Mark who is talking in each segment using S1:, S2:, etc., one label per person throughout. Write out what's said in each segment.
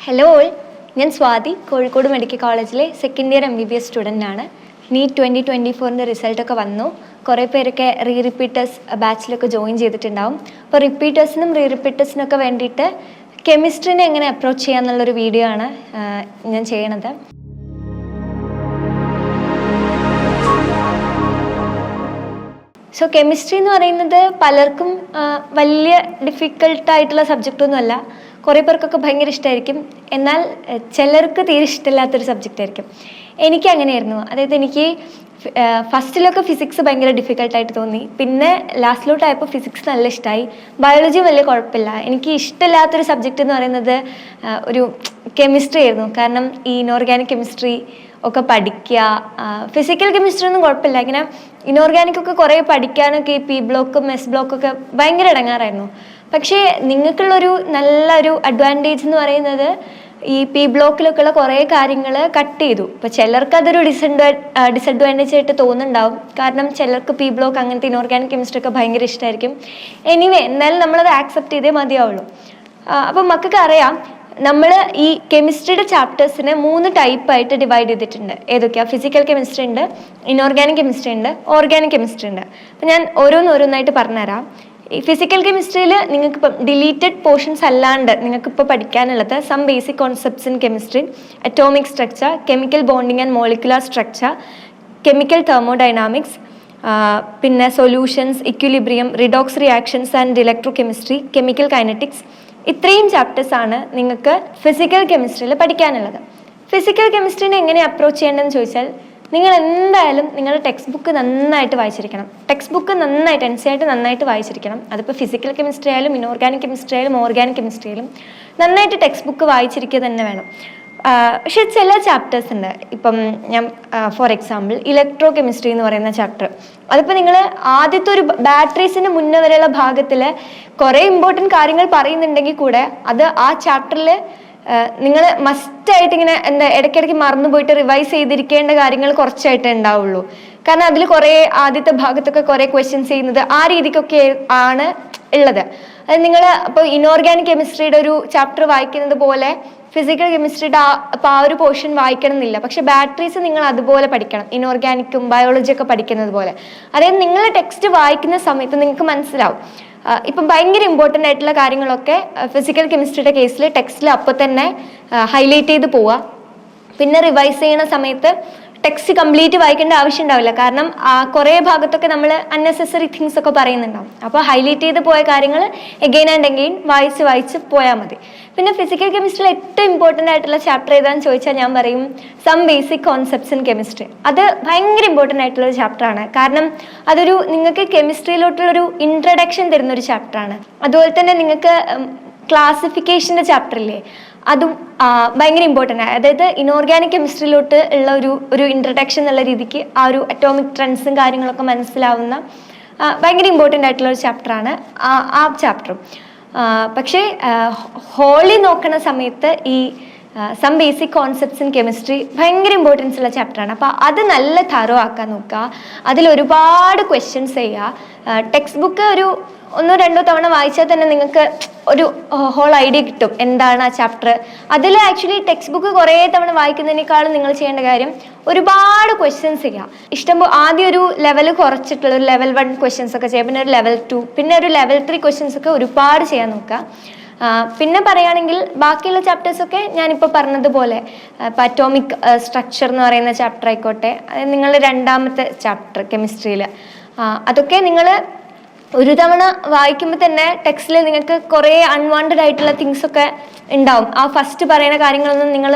S1: Hello all, ഞാൻ Swathi, Kozhikode medical കോളേജിലെ second year MBBS student ആണ്. നീറ്റ് 2024 റിസൾട്ടൊക്കെ വന്നു. കുറേ പേരൊക്കെ റിപ്പീറ്റേഴ്സ് ബാച്ചിലൊക്കെ ജോയിൻ ചെയ്തിട്ടുണ്ടാവും. അപ്പോൾ റിപ്പീറ്റേഴ്സിനും റിപ്പീറ്റേഴ്സിനൊക്കെ വേണ്ടിയിട്ട് കെമിസ്ട്രീനെ എങ്ങനെ അപ്രോച്ച് ചെയ്യാന്നുള്ളൊരു വീഡിയോ ആണ് ഞാൻ ചെയ്യണത്. സോ കെമിസ്ട്രി എന്ന് പറയുന്നത് പലർക്കും വലിയ ഡിഫിക്കൽട്ടായിട്ടുള്ള സബ്ജക്റ്റൊന്നുമല്ല. കുറേ പേർക്കൊക്കെ ഭയങ്കര ഇഷ്ടമായിരിക്കും, എന്നാൽ ചിലർക്ക് തീരെ ഇഷ്ടമില്ലാത്തൊരു സബ്ജക്റ്റ് ആയിരിക്കും. എനിക്ക് അങ്ങനെയായിരുന്നു. അതായത് എനിക്ക് ഫസ്റ്റിലൊക്കെ ഫിസിക്സ് ഭയങ്കര ഡിഫിക്കൽട്ടായിട്ട് തോന്നി. പിന്നെ ലാസ്റ്റിലോട്ടായപ്പോൾ ഫിസിക്സ് നല്ല ഇഷ്ടമായി. ബയോളജി വലിയ കുഴപ്പമില്ല. എനിക്ക് ഇഷ്ടമില്ലാത്തൊരു സബ്ജക്റ്റ് എന്ന് പറയുന്നത് ഒരു കെമിസ്ട്രി ആയിരുന്നു. കാരണം ഈ ഇനോർഗാനിക് കെമിസ്ട്രി ഒക്കെ പഠിക്കുക, ഫിസിക്കൽ കെമിസ്ട്രി ഒന്നും കുഴപ്പമില്ല. ഇങ്ങനെ ഇനോർഗാനിക് ഒക്കെ കുറേ പഠിക്കാനൊക്കെ ഈ ബ്ലോക്കും ബ്ലോക്കൊക്കെ ഭയങ്കര ഇടങ്ങാറായിരുന്നു. പക്ഷേ നിങ്ങൾക്കുള്ളൊരു നല്ലൊരു അഡ്വാൻറ്റേജ് എന്ന് പറയുന്നത് ഈ ബ്ലോക്കിലൊക്കെ ഉള്ള കുറേ കാര്യങ്ങൾ കട്ട് ചെയ്തു. ഇപ്പോൾ ചിലർക്ക് അതൊരു ഡിസഡ്വാൻറ്റേജ് ആയിട്ട് തോന്നുന്നുണ്ടാവും. കാരണം ചിലർക്ക് ബ്ലോക്ക് അങ്ങനത്തെ ഇനോർഗാനിക് കെമിസ്ട്രി ഒക്കെ ഭയങ്കര ഇഷ്ടമായിരിക്കും. എനിവേ, എന്നാലും നമ്മളത് ആക്സെപ്റ്റ് ചെയ്തേ മതിയാവുള്ളൂ. അപ്പം മക്കൾക്ക് അറിയാം, നമ്മൾ ഈ കെമിസ്ട്രിയുടെ ചാപ്റ്റേഴ്സിനെ 3 ടൈപ്പായിട്ട് ഡിവൈഡ് ചെയ്തിട്ടുണ്ട്. ഏതൊക്കെയാണ്? ഫിസിക്കൽ കെമിസ്ട്രി ഉണ്ട്, ഇനോർഗാനിക് കെമിസ്ട്രി ഉണ്ട്, ഓർഗാനിക് കെമിസ്ട്രി ഉണ്ട്. അപ്പം ഞാൻ ഓരോന്നായിട്ട് പറഞ്ഞുതരാം. ഈ ഫിസിക്കൽ കെമിസ്ട്രിയിൽ നിങ്ങൾക്കിപ്പം ഡിലീറ്റഡ് പോർഷൻസ് അല്ലാണ്ട് നിങ്ങൾക്കിപ്പോൾ പഠിക്കാനുള്ളത് some basic concepts in chemistry, atomic structure, chemical bonding and molecular structure, chemical thermodynamics, പിന്നെ solutions, equilibrium, redox reactions and electrochemistry, chemical kinetics. ഇത്രയും ചാപ്റ്റേഴ്സാണ് നിങ്ങൾക്ക് ഫിസിക്കൽ കെമിസ്ട്രിയിൽ പഠിക്കാനുള്ളത്. ഫിസിക്കൽ കെമിസ്ട്രീനെ എങ്ങനെ അപ്രോച്ച് ചെയ്യേണ്ടതെന്ന് ചോദിച്ചാൽ, നിങ്ങൾ എന്തായാലും നിങ്ങളുടെ ടെക്സ്റ്റ് ബുക്ക് നന്നായിട്ട് വായിച്ചിരിക്കണം. ടെക്സ്റ്റ് ബുക്ക് നന്നായിട്ട് NCERT നന്നായിട്ട് വായിച്ചിരിക്കണം. അതിപ്പോൾ ഫിസിക്കൽ കെമിസ്ട്രി ആയാലും ഇനോർഗാനിക് കെമിസ്ട്രി ആയാലും ഓർഗാനിക് കെമിസ്ട്രി ആയാലും നന്നായിട്ട് ടെക്സ്റ്റ് ബുക്ക് വായിച്ചിരിക്കുക തന്നെ വേണം. പക്ഷെ ചില ചാപ്റ്റേഴ്സ് ഉണ്ട്. ഇപ്പം ഞാൻ ഫോർ എക്സാമ്പിൾ ഇലക്ട്രോ കെമിസ്ട്രി എന്ന് പറയുന്ന ചാപ്റ്റർ, അതിപ്പോൾ നിങ്ങൾ ആദ്യത്തെ ഒരു ബാറ്ററീസിന് മുന്നേ വരെയുള്ള ഭാഗത്തിൽ കുറേ ഇമ്പോർട്ടൻറ്റ് കാര്യങ്ങൾ പറയുന്നുണ്ടെങ്കിൽ കൂടെ അത് ആ ചാപ്റ്ററിൽ നിങ്ങൾ മസ്റ്റായിട്ട് ഇങ്ങനെ ഇടയ്ക്കിടയ്ക്ക് മറന്നു പോയിട്ട് റിവൈസ് ചെയ്തിരിക്കേണ്ട കാര്യങ്ങൾ കുറച്ചായിട്ടേ ഉണ്ടാവുള്ളൂ. കാരണം അതിൽ കുറേ ആദ്യത്തെ ഭാഗത്തൊക്കെ കുറേ ക്വസ്റ്റ്യൻസ് ചെയ്യുന്നത് ആ രീതിക്കൊക്കെ ആണ് ഉള്ളത്. അത് നിങ്ങൾ ഇപ്പോൾ ഇനോർഗാനിക് കെമിസ്ട്രിയുടെ ഒരു ചാപ്റ്റർ വായിക്കുന്നത് പോലെ ഫിസിക്കൽ കെമിസ്ട്രിയുടെ ആ ഒരു പോർഷൻ വായിക്കണം എന്നില്ല. പക്ഷെ ബാറ്ററീസ് നിങ്ങൾ അതുപോലെ പഠിക്കണം, ഇനോർഗാനിക്കും ബയോളജിയൊക്കെ പഠിക്കുന്നത് പോലെ. അതായത് നിങ്ങൾ ടെക്സ്റ്റ് വായിക്കുന്ന സമയത്ത് നിങ്ങൾക്ക് മനസ്സിലാവും. ഇപ്പം ഭയങ്കര ഇമ്പോർട്ടൻ്റ് ആയിട്ടുള്ള കാര്യങ്ങളൊക്കെ ഫിസിക്കൽ കെമിസ്ട്രിയുടെ കേസിൽ ടെക്സ്റ്റിൽ അപ്പോൾ തന്നെ ഹൈലൈറ്റ് ചെയ്ത് പോവുക. പിന്നെ റിവൈസ് ചെയ്യുന്ന സമയത്ത് ടെക്സ്റ്റ് കംപ്ലീറ്റ് വായിക്കേണ്ട ആവശ്യം ഉണ്ടാവില്ല. കാരണം കുറേ ഭാഗത്തൊക്കെ നമ്മൾ അൺനെസസറി തിങ്സ് ഒക്കെ പറയുന്നുണ്ടാവും. അപ്പോൾ ഹൈലൈറ്റ് ചെയ്ത് പോയ കാര്യങ്ങൾ എഗെയിൻ ആൻഡ് എഗെയിൻ വായിച്ച് പോയാൽ മതി. പിന്നെ ഫിസിക്കൽ കെമിസ്ട്രിയിൽ ഏറ്റവും ഇമ്പോർട്ടൻ്റ് ആയിട്ടുള്ള ചാപ്റ്റർ ഏതാണെന്ന് ചോദിച്ചാൽ ഞാൻ പറയും some basic concepts in chemistry. അത് ഭയങ്കര ഇമ്പോർട്ടൻ്റ് ആയിട്ടുള്ളൊരു ചാപ്റ്ററാണ്. കാരണം അതൊരു നിങ്ങൾക്ക് കെമിസ്ട്രിയിലോട്ടുള്ളൊരു ഇൻട്രഡക്ഷൻ തരുന്നൊരു ചാപ്റ്ററാണ്. അതുപോലെ തന്നെ നിങ്ങൾക്ക് ക്ലാസിഫിക്കേഷൻ്റെ ചാപ്റ്റർ ഇല്ലേ, അതും ഭയങ്കര ഇമ്പോർട്ടൻ്റ് ആണ്. അതായത് ഇനോർഗാനിക് കെമിസ്ട്രിയിലോട്ട് ഉള്ള ഒരു ഇൻട്രഡക്ഷൻ എന്നുള്ള രീതിക്ക് ആ ഒരു അറ്റോമിക് ട്രെൻഡ്സും കാര്യങ്ങളൊക്കെ മനസ്സിലാവുന്ന ഭയങ്കര ഇമ്പോർട്ടൻ്റ് ആയിട്ടുള്ള ഒരു ചാപ്റ്ററാണ് ആ ചാപ്റ്ററും. പക്ഷേ ഹോളി നോക്കുന്ന സമയത്ത് ഈ some basic concepts in chemistry ഭയങ്കര ഇമ്പോർട്ടൻസ് ഉള്ള ചാപ്റ്ററാണ്. അപ്പോൾ അത് നല്ല തറോ ആക്കാൻ നോക്കുക. അതിൽ ഒരുപാട് ക്വസ്റ്റ്യൻസ് ചെയ്യുക. ടെക്സ്റ്റ് ബുക്ക് ഒരു 1-2 തവണ വായിച്ചാൽ തന്നെ നിങ്ങൾക്ക് ഒരു ഹോൾ ഐഡിയ കിട്ടും എന്താണ് ആ ചാപ്റ്റർ. അതിൽ ആക്ച്വലി ടെക്സ്റ്റ് ബുക്ക് കുറേ തവണ വായിക്കുന്നതിനേക്കാളും നിങ്ങൾ ചെയ്യേണ്ട കാര്യം ഒരുപാട് ക്വസ്റ്റ്യൻസ് ചെയ്യുക. ഇഷ്ടംപോലെ ആദ്യം ഒരു ലെവൽ കുറച്ചിട്ടുള്ള ഒരു ലെവൽ 1 ക്വസ്റ്റ്യൻസ് ഒക്കെ ചെയ്യുക, പിന്നെ ഒരു ലെവൽ 2, പിന്നെ ഒരു ലെവൽ 3 ക്വസ്റ്റ്യൻസ് ഒക്കെ ഒരുപാട് ചെയ്യാൻ നോക്കുക. പിന്നെ പറയുകയാണെങ്കിൽ ബാക്കിയുള്ള ചാപ്റ്റേഴ്സൊക്കെ ഞാനിപ്പോൾ പറഞ്ഞതുപോലെ ഇപ്പോൾ അറ്റോമിക് സ്ട്രക്ചർ എന്ന് പറയുന്ന ചാപ്റ്റർ ആയിക്കോട്ടെ, അത് നിങ്ങളുടെ 2ാമത്തെ ചാപ്റ്റർ കെമിസ്ട്രിയിൽ, അതൊക്കെ നിങ്ങൾ ഒരു തവണ വായിക്കുമ്പോൾ തന്നെ ടെക്സ്റ്റിൽ നിങ്ങൾക്ക് കുറേ അൺവാണ്ടഡ് ആയിട്ടുള്ള തിങ്സ് ഒക്കെ ഉണ്ടാവും. ആ ഫസ്റ്റ് പറയുന്ന കാര്യങ്ങളൊന്നും നിങ്ങൾ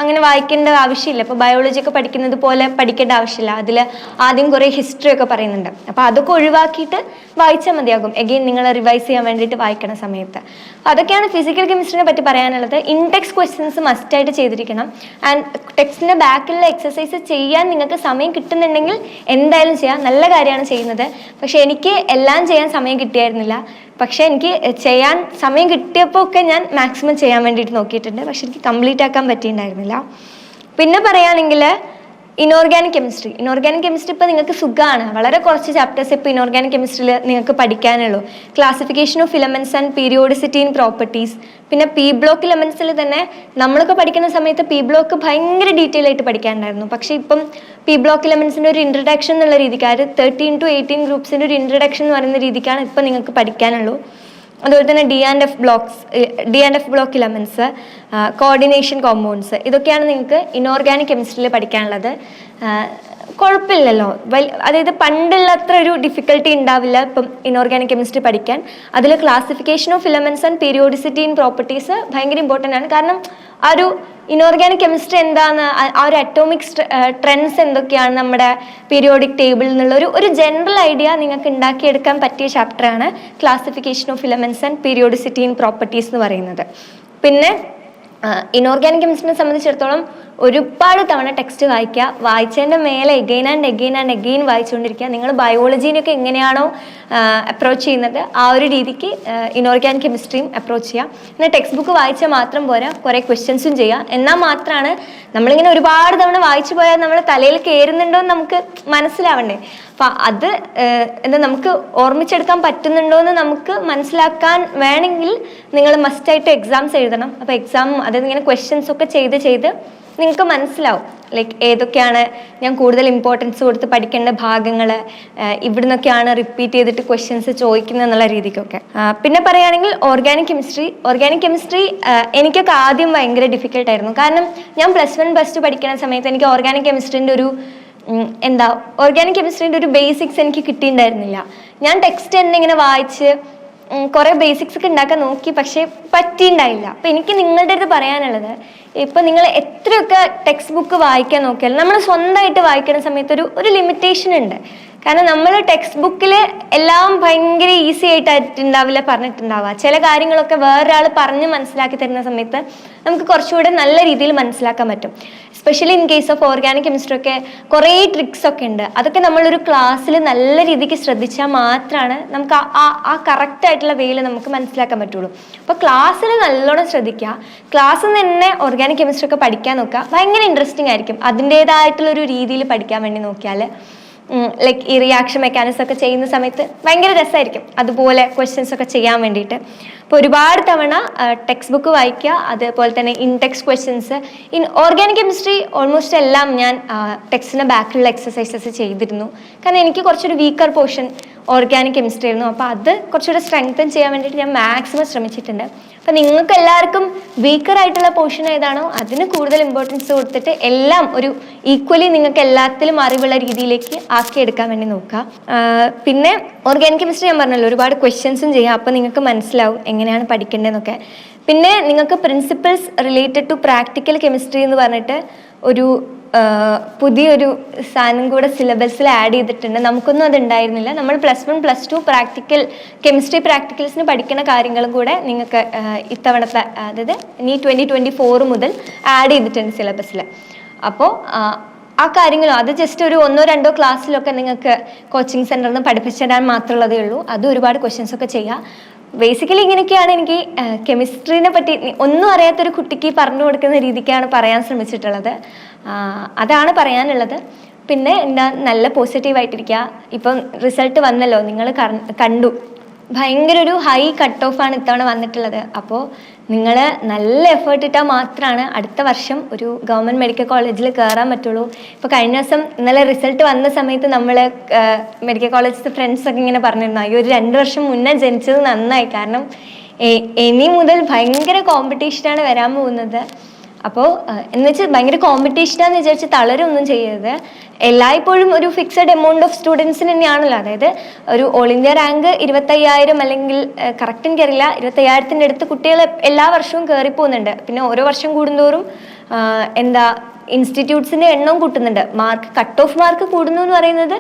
S1: അങ്ങനെ വായിക്കേണ്ട ആവശ്യമില്ല. ഇപ്പോൾ ബയോളജി ഒക്കെ പഠിക്കുന്നത് പോലെ പഠിക്കേണ്ട ആവശ്യമില്ല. അതിൽ ആദ്യം കുറേ ഹിസ്റ്ററി ഒക്കെ പറയുന്നുണ്ട്. അപ്പോൾ അതൊക്കെ ഒഴിവാക്കിയിട്ട് വായിച്ചാൽ മതിയാകും എഗെയിൻ നിങ്ങൾ റിവൈസ് ചെയ്യാൻ വേണ്ടിയിട്ട് വായിക്കുന്ന സമയത്ത്. അതൊക്കെയാണ് ഫിസിക്കൽ കെമിസ്ട്രിനെ പറ്റി പറയാനുള്ളത്. ഇൻടെക്സ്റ്റ് ക്വസ്റ്റ്യൻസ് മസ്റ്റായിട്ട് ചെയ്തിരിക്കണം. ആൻഡ് ടെക്സ്റ്റിൻ്റെ ബാക്കിലുള്ള എക്സസൈസ് ചെയ്യാൻ നിങ്ങൾക്ക് സമയം കിട്ടുന്നുണ്ടെങ്കിൽ എന്തായാലും ചെയ്യാം, നല്ല കാര്യമാണ് ചെയ്യുന്നത്. പക്ഷെ എനിക്ക് എല്ലാം ചെയ്യാൻ സമയം കിട്ടിയായിരുന്നില്ല. പക്ഷേ എനിക്ക് ചെയ്യാൻ സമയം കിട്ടിയപ്പോൾ ഒക്കെ ഞാൻ മാക്സിമം ചെയ്യാൻ വേണ്ടിയിട്ട് നോക്കിയിട്ടുണ്ട്. പക്ഷെ എനിക്ക് കംപ്ലീറ്റ് ആക്കാൻ പറ്റിയിട്ടുണ്ടായിരുന്നില്ല. പിന്നെ പറയുകയാണെങ്കിൽ ഇനോർഗാനിക് കെമിസ്ട്രി ഇപ്പോൾ നിങ്ങൾക്ക് സുഖമാണ്, വളരെ കുറച്ച് ചാപ്റ്റേഴ്സ് ഇപ്പോൾ ഇനോർഗാനിക് കെമിസ്ട്രിയിൽ നിങ്ങൾക്ക് പഠിക്കാനുള്ളൂ. Classification of filaments and periodicity in properties. പിന്നെ പി ബ്ലോക്ക് ഇലമെന്റ്സിൽ തന്നെ നമ്മളൊക്കെ പഠിക്കുന്ന സമയത്ത് പി ബ്ലോക്ക് ഭയങ്കര ഡീറ്റെയിൽ ആയിട്ട് പഠിക്കാനുണ്ടായിരുന്നു. പക്ഷേ ഇപ്പം പി ബ്ലോക്ക് ഇലമെന്റ്സിൻ്റെ ഒരു ഇൻട്രഡക്ഷൻ എന്നുള്ള രീതിക്ക്, 13 to 18 ഗ്രൂപ്പ്സിൻ്റെ ഒരു ഇൻട്രഡക്ഷൻ എന്ന് പറയുന്ന രീതിക്കാണ് ഇപ്പം നിങ്ങൾക്ക് പഠിക്കാനുള്ളൂ. അതുപോലെ തന്നെ D and F block elements, coordination compounds, ഇതൊക്കെയാണ് നിങ്ങൾക്ക് ഇനോർഗാനിക് കെമിസ്ട്രിയിൽ പഠിക്കാനുള്ളത്. കുഴപ്പമില്ലല്ലോ, അതായത് പണ്ടുള്ള അത്ര ഒരു ഡിഫിക്കൽട്ടി ഉണ്ടാവില്ല ഇപ്പം ഇനോർഗാനിക് കെമിസ്ട്രി പഠിക്കാൻ. അതിൽ classification of filaments and periodicity in properties ഭയങ്കര ഇമ്പോർട്ടൻ്റ് ആണ്. കാരണം ആ ഒരു ഇനോർഗാനിക് കെമിസ്ട്രി എന്താണ്, ആ ഒരു അറ്റോമിക് ട്രെൻഡ്സ് എന്തൊക്കെയാണ് നമ്മുടെ പീരിയോഡിക് ടേബിളിൽ നിന്നുള്ള ഒരു ജനറൽ ഐഡിയ നിങ്ങൾക്ക് ഉണ്ടാക്കിയെടുക്കാൻ പറ്റിയ ചാപ്റ്ററാണ് classification of filaments and periodicity in properties എന്ന് പറയുന്നത്. പിന്നെ ഇനോർഗാനിക് കെമിസ്ട്രിനെ സംബന്ധിച്ചിടത്തോളം ഒരുപാട് തവണ ടെക്സ്റ്റ് വായിച്ചതിൻ്റെ മേലെ എഗെയിൻ ആൻഡ് എഗെയിൻ വായിച്ചുകൊണ്ടിരിക്കുക. നിങ്ങൾ ബയോളജീനൊക്കെ എങ്ങനെയാണോ അപ്രോച്ച് ചെയ്യുന്നത് ആ ഒരു രീതിക്ക് ഇനോർഗാനിക് കെമിസ്ട്രിയും അപ്രോച്ച് ചെയ്യുക. പിന്നെ ടെക്സ്റ്റ് ബുക്ക് വായിച്ചാൽ മാത്രം പോരാ, കുറേ ക്വസ്റ്റ്യൻസും ചെയ്യുക. എന്നാൽ മാത്രമാണ് നമ്മളിങ്ങനെ ഒരുപാട് തവണ വായിച്ചു പോയാൽ നമ്മൾ തലയിൽ കയറുന്നുണ്ടോ എന്ന് നമുക്ക് മനസ്സിലാവണ്ടേ. അപ്പം അത് നമുക്ക് ഓർമ്മിച്ചെടുക്കാൻ പറ്റുന്നുണ്ടോ എന്ന് നമുക്ക് മനസ്സിലാക്കാൻ വേണമെങ്കിൽ നിങ്ങൾ മസ്റ്റായിട്ട് എക്സാംസ് എഴുതണം. അപ്പോൾ അതായത് ഇങ്ങനെ ക്വസ്റ്റ്യൻസ് ഒക്കെ ചെയ്ത് നിങ്ങൾക്ക് മനസ്സിലാവും ലൈക്ക് ഏതൊക്കെയാണ് ഞാൻ കൂടുതൽ ഇമ്പോർട്ടൻസ് കൊടുത്ത് പഠിക്കേണ്ട ഭാഗങ്ങൾ, ഇവിടുന്നൊക്കെയാണ് റിപ്പീറ്റ് ചെയ്തിട്ട് ക്വസ്റ്റ്യൻസ് ചോദിക്കുന്നത് എന്നുള്ള രീതിക്കൊക്കെ. പിന്നെ പറയുകയാണെങ്കിൽ ഓർഗാനിക് കെമിസ്ട്രി എനിക്കൊക്കെ ആദ്യം ഭയങ്കര ഡിഫിക്കൽട്ടായിരുന്നു. കാരണം ഞാൻ +1 +2 പഠിക്കുന്ന സമയത്ത് എനിക്ക് ഓർഗാനിക് കെമിസ്ട്രീൻ്റെ ഒരു ബേസിക്സ് എനിക്ക് കിട്ടിയിട്ടുണ്ടായിരുന്നില്ല. ഞാൻ ടെക്സ്റ്റ് തന്നെ ഇങ്ങനെ വായിച്ച് കുറേ ബേസിക്സ് ഒക്കെ ഉണ്ടാക്കാൻ നോക്കി, പക്ഷേ പറ്റിയിട്ടുണ്ടായില്ല. അപ്പം എനിക്ക് നിങ്ങളുടെ അടുത്ത് പറയാനുള്ളത്, ഇപ്പം നിങ്ങൾ എത്രയൊക്കെ ടെക്സ്റ്റ് ബുക്ക് വായിക്കാൻ നോക്കിയാലും നമ്മൾ സ്വന്തമായിട്ട് വായിക്കുന്ന സമയത്ത് ഒരു ലിമിറ്റേഷൻ ഉണ്ട്. കാരണം നമ്മൾ ടെക്സ്റ്റ് ബുക്കിൽ എല്ലാം ഭയങ്കര ഈസി ആയിട്ടുണ്ടാവില്ല പറഞ്ഞിട്ടുണ്ടാവുക. ചില കാര്യങ്ങളൊക്കെ വേറൊരാൾ പറഞ്ഞ് മനസ്സിലാക്കി തരുന്ന സമയത്ത് നമുക്ക് കുറച്ചുകൂടെ നല്ല രീതിയിൽ മനസ്സിലാക്കാൻ പറ്റും. Especially in case of organic chemistry ഒക്കെ കുറേ ട്രിക്സ് ഒക്കെ ഉണ്ട്. അതൊക്കെ നമ്മളൊരു ക്ലാസ്സിൽ നല്ല രീതിക്ക് ശ്രദ്ധിച്ചാൽ മാത്രമാണ് നമുക്ക് ആ കറക്റ്റ് ആയിട്ടുള്ള വേയിൽ നമുക്ക് മനസ്സിലാക്കാൻ പറ്റുള്ളൂ. അപ്പോൾ ക്ലാസ്സിൽ നല്ലോണം ശ്രദ്ധിക്കുക. ക്ലാസ്സിൽ നിന്ന് തന്നെ ഓർഗാനിക് കെമിസ്ട്രി ഒക്കെ പഠിക്കാൻ നോക്കുക. ഭയങ്കര ഇൻട്രസ്റ്റിംഗ് ആയിരിക്കും അതിൻ്റേതായിട്ടുള്ളൊരു രീതിയിൽ പഠിക്കാൻ വേണ്ടി നോക്കിയാൽ. ലൈക്ക് ഈ റിയാക്ഷൻ മെക്കാനിസം ഒക്കെ ചെയ്യുന്ന സമയത്ത് ഭയങ്കര രസമായിരിക്കും അതുപോലെ ക്വസ്റ്റ്യൻസ് ഒക്കെ ചെയ്യാൻ വേണ്ടിയിട്ട്. അപ്പോൾ ഒരുപാട് തവണ ടെക്സ്റ്റ് ബുക്ക് വായിക്കുക. അതുപോലെ തന്നെ intext questions in organic chemistry almost എല്ലാം ഞാൻ ടെക്സ്റ്റിൻ്റെ ബാക്കിലുള്ള എക്സസൈസസ് ചെയ്തിരുന്നു. കാരണം എനിക്ക് കുറച്ചൊരു വീക്കർ പോർഷൻ ഓർഗാനിക് കെമിസ്ട്രി ആയിരുന്നു. അപ്പോൾ അത് കുറച്ചുകൂടെ സ്ട്രെങ്തൻ ചെയ്യാൻ വേണ്ടിയിട്ട് ഞാൻ മാക്സിമം ശ്രമിച്ചിട്ടുണ്ട്. അപ്പം നിങ്ങൾക്ക് എല്ലാവർക്കും വീക്കർ ആയിട്ടുള്ള പോർഷൻ ഏതാണോ അതിന് കൂടുതൽ ഇമ്പോർട്ടൻസ് കൊടുത്തിട്ട് എല്ലാം ഒരു ഈക്വലി നിങ്ങൾക്ക് എല്ലാത്തിലും അറിവുള്ള രീതിയിലേക്ക് ആക്കിയെടുക്കാൻ വേണ്ടി നോക്കുക. പിന്നെ ഓർഗാനിക് കെമിസ്ട്രി ഞാൻ പറഞ്ഞല്ലോ ഒരുപാട് ക്വസ്റ്റ്യൻസും ചെയ്യാം. അപ്പം നിങ്ങൾക്ക് മനസ്സിലാവും എങ്ങനെയാണ് പഠിക്കേണ്ടതെന്നൊക്കെ. പിന്നെ നിങ്ങൾക്ക് principles related to practical chemistry എന്ന് പറഞ്ഞിട്ട് ഒരു പുതിയൊരു സാധനം കൂടെ സിലബസിൽ ആഡ് ചെയ്തിട്ടുണ്ട്. നമുക്കൊന്നും അത് ഉണ്ടായിരുന്നില്ല. നമ്മൾ +1 +2 കെമിസ്ട്രി പ്രാക്ടിക്കൽസിന് പഠിക്കുന്ന കാര്യങ്ങളും കൂടെ നിങ്ങൾക്ക് ഇത്തവണത്തെ അതായത് ഇനി 2024 മുതൽ ആഡ് ചെയ്തിട്ടുണ്ട് സിലബസിൽ. അപ്പോൾ ആ കാര്യങ്ങളും അത് ജസ്റ്റ് ഒരു 1-2 ക്ലാസ്സിലൊക്കെ നിങ്ങൾക്ക് കോച്ചിങ് സെൻറ്ററിൽ നിന്ന് പഠിപ്പിച്ചിടാൻ മാത്രമുള്ളതേ ഉള്ളൂ. അത് ഒരുപാട് ക്വസ്റ്റ്യൻസ് ഒക്കെ ചെയ്യുക. ബേസിക്കലി ഇങ്ങനെയൊക്കെയാണ് എനിക്ക് കെമിസ്ട്രീനെ പറ്റി ഒന്നും അറിയാത്തൊരു കുട്ടിക്ക് പറഞ്ഞു കൊടുക്കുന്ന രീതിക്കാണ് പറയാൻ ശ്രമിച്ചിട്ടുള്ളത്. അതാണ് പറയാനുള്ളത്. പിന്നെ നല്ല പോസിറ്റീവായിട്ടിരിക്കുക. ഇപ്പം റിസൾട്ട് വന്നല്ലോ, നിങ്ങൾ കണ്ടു ഭയങ്കര ഒരു ഹൈ കട്ട് ഓഫാണ് ഇത്തവണ വന്നിട്ടുള്ളത്. അപ്പോൾ നിങ്ങൾ നല്ല എഫേർട്ട് ഇട്ടാൽ മാത്രമാണ് അടുത്ത വർഷം ഒരു ഗവൺമെൻറ് മെഡിക്കൽ കോളേജിൽ കയറാൻ പറ്റുള്ളൂ. ഇപ്പോൾ കഴിഞ്ഞ ദിവസം ഇന്നലെ റിസൾട്ട് വന്ന സമയത്ത് നമ്മൾ മെഡിക്കൽ കോളേജിലത്തെ ഫ്രണ്ട്സൊക്കെ ഇങ്ങനെ പറഞ്ഞിരുന്നു, അയ്യോ ഒരു 2 വർഷം മുന്നേ ജനിച്ചത് നന്നായി. കാരണം ഇനി മുതൽ ഭയങ്കര കോമ്പറ്റീഷനാണ് വരാൻ പോകുന്നത്. അപ്പോൾ എന്ന് വെച്ചാൽ ഭയങ്കര കോമ്പറ്റീഷനാന്ന് വിചാരിച്ച് തളരൊന്നും ചെയ്യരുത്. എല്ലായ്പ്പോഴും ഒരു ഫിക്സഡ് എമൗണ്ട് ഓഫ് സ്റ്റുഡൻസിന് തന്നെയാണല്ലോ. അതായത് ഒരു ഓൾ ഇന്ത്യ റാങ്ക് 25,000 അല്ലെങ്കിൽ കറക്റ്റ് എനിക്കറിയില്ല 25,000-ൻ്റെ അടുത്ത് കുട്ടികൾ എല്ലാ വർഷവും കയറിപ്പോകുന്നുണ്ട്. പിന്നെ ഓരോ വർഷം കൂടുന്തോറും ഇൻസ്റ്റിറ്റ്യൂട്ട്സിൻ്റെ എണ്ണം കൂട്ടുന്നുണ്ട്. കട്ട് ഓഫ് മാർക്ക് കൂടുന്നു എന്ന് പറയുന്നത്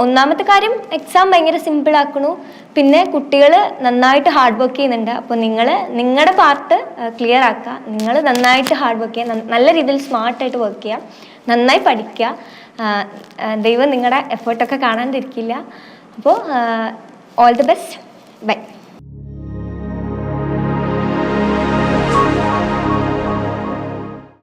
S1: ഒന്നാമത്തെ കാര്യം എക്സാം ഭയങ്കര സിമ്പിൾ ആക്കണു. പിന്നെ കുട്ടികൾ നന്നായിട്ട് ഹാർഡ് വർക്ക് ചെയ്യുന്നുണ്ട്. അപ്പോൾ നിങ്ങളുടെ പാർട്ട് ക്ലിയർ ആക്കുക. നിങ്ങൾ നന്നായിട്ട് ഹാർഡ് വർക്ക് ചെയ്യുക, നല്ല രീതിയിൽ സ്മാർട്ടായിട്ട് വർക്ക് ചെയ്യുക, നന്നായി പഠിക്കുക. ദൈവം നിങ്ങളുടെ എഫേർട്ടൊക്കെ കാണാണ്ടിരിക്കില്ല. അപ്പോൾ ഓൾ ദി ബെസ്റ്റ്. ബൈ.